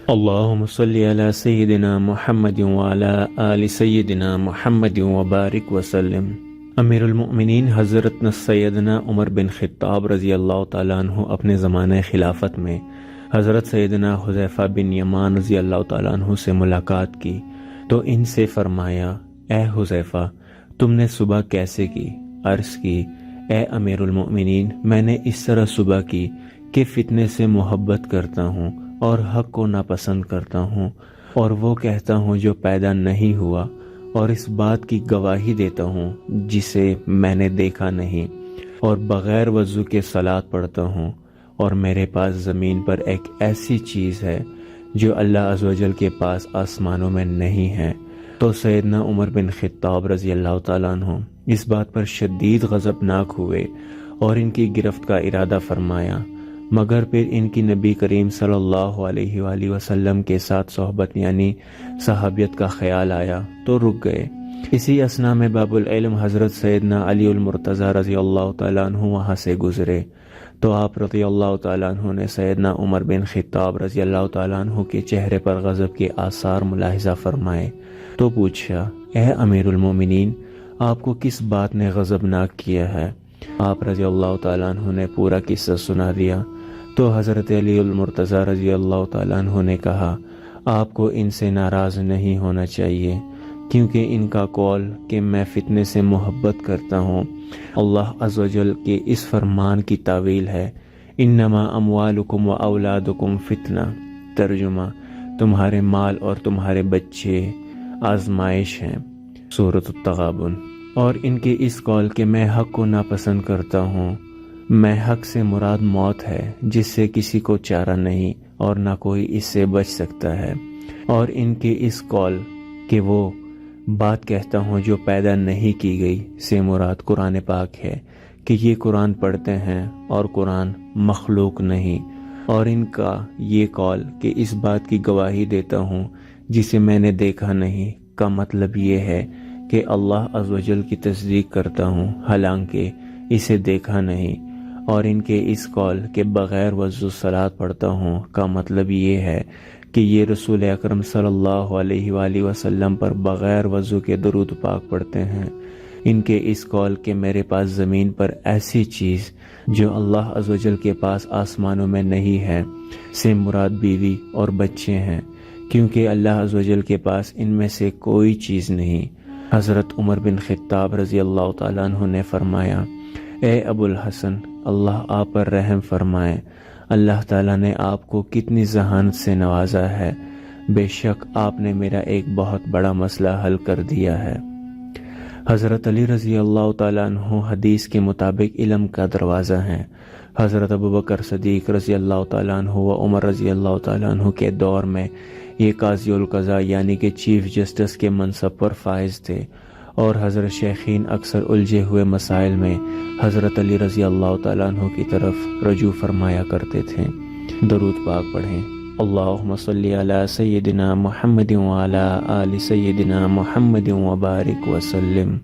اللهم صل على سيدنا محمد وعلى آل سيدنا محمد وبارک وسلم۔ امیر المؤمنین حضرت سیدنا عمر بن خطاب رضی اللہ تعالیٰ عنہ اپنے زمانہ خلافت میں حضرت سیدنا حذیفہ بن یمان رضی اللہ تعالیٰ عنہ سے ملاقات کی تو ان سے فرمایا، اے حذیفہ، تم نے صبح کیسے کی؟ عرض کی، اے امیر المؤمنین، میں نے اس طرح صبح کی کہ فتنے سے محبت کرتا ہوں اور حق کو ناپسند کرتا ہوں، اور وہ کہتا ہوں جو پیدا نہیں ہوا، اور اس بات کی گواہی دیتا ہوں جسے میں نے دیکھا نہیں، اور بغیر وضو کے صلاۃ پڑھتا ہوں، اور میرے پاس زمین پر ایک ایسی چیز ہے جو اللہ عز و جل کے پاس آسمانوں میں نہیں ہے۔ تو سیدنا عمر بن خطاب رضی اللہ تعالیٰ عنہ اس بات پر شدید غضبناک ہوئے اور ان کی گرفت کا ارادہ فرمایا، مگر پھر ان کی نبی کریم صلی اللہ علیہ وآلہ وسلم کے ساتھ صحبت یعنی صحابیت کا خیال آیا تو رک گئے۔ اسی اثناء میں باب العلم حضرت سیدنا علی المرتضی رضی اللہ تعالیٰ عنہ وہاں سے گزرے تو آپ رضی اللہ تعالیٰ عنہ نے سیدنا عمر بن خطاب رضی اللہ تعالیٰ عنہ کے چہرے پر غضب کے آثار ملاحظہ فرمائے تو پوچھا، اے امیر المومنین، آپ کو کس بات نے غضبناک کیا ہے؟ آپ رضی اللہ تعالیٰ عنہ نے پورا قصہ سنا دیا تو حضرت علی المرتضی رضی اللہ تعالیٰ عنہ نے کہا، آپ کو ان سے ناراض نہیں ہونا چاہیے، کیونکہ ان کا قول کہ میں فتنے سے محبت کرتا ہوں اللہ عز و جل کے اس فرمان کی تعویل ہے، انما اموالکم و اولادکم فتنہ، ترجمہ، تمہارے مال اور تمہارے بچے آزمائش ہیں، سورۃ التغابن۔ اور ان کے اس قول کہ میں حق کو ناپسند کرتا ہوں، میں حق سے مراد موت ہے جس سے کسی کو چارہ نہیں اور نہ کوئی اس سے بچ سکتا ہے، اور ان کے اس قول کہ وہ بات کہتا ہوں جو پیدا نہیں کی گئی سے مراد قرآن پاک ہے کہ یہ قرآن پڑھتے ہیں اور قرآن مخلوق نہیں، اور ان کا یہ قول کہ اس بات کی گواہی دیتا ہوں جسے میں نے دیکھا نہیں کا مطلب یہ ہے کہ اللہ عز و جل کی تصدیق کرتا ہوں حالانکہ اسے دیکھا نہیں، اور ان کے اس قول کہ بغیر وضو صلاۃ پڑھتا ہوں کا مطلب یہ ہے کہ یہ رسول اکرم صلی اللہ علیہ وآلہ وسلم پر بغیر وضو کے درود پاک پڑھتے ہیں۔ ان کے اس قول کہ میرے پاس زمین پر ایسی چیز جو اللہ عز و جل کے پاس آسمانوں میں نہیں ہے سے مراد بیوی اور بچے ہیں، کیونکہ اللہ عز و جل کے پاس ان میں سے کوئی چیز نہیں۔ حضرت عمر بن خطاب رضی اللہ تعالیٰ عنہ نے فرمایا، اے ابو الحسن، اللہ آپ پر رحم فرمائے، اللہ تعالیٰ نے آپ کو کتنی ذہانت سے نوازا ہے، بے شک آپ نے میرا ایک بہت بڑا مسئلہ حل کر دیا ہے۔ حضرت علی رضی اللہ تعالیٰ عنہ حدیث کے مطابق علم کا دروازہ ہیں۔ حضرت ابوبکر صدیق رضی اللہ تعالیٰ عنہ و عمر رضی اللہ تعالیٰ عنہ کے دور میں یہ قاضی القضاء یعنی کہ چیف جسٹس کے منصب پر فائز تھے، اور حضرت شیخین اکثر الجھے ہوئے مسائل میں حضرت علی رضی اللہ تعالیٰ عنہ کی طرف رجوع فرمایا کرتے تھے۔ درود پاک پڑھیں۔ اللہم صلی علی سیدنا محمد وعلی آل سیدنا محمد وبارک وسلم۔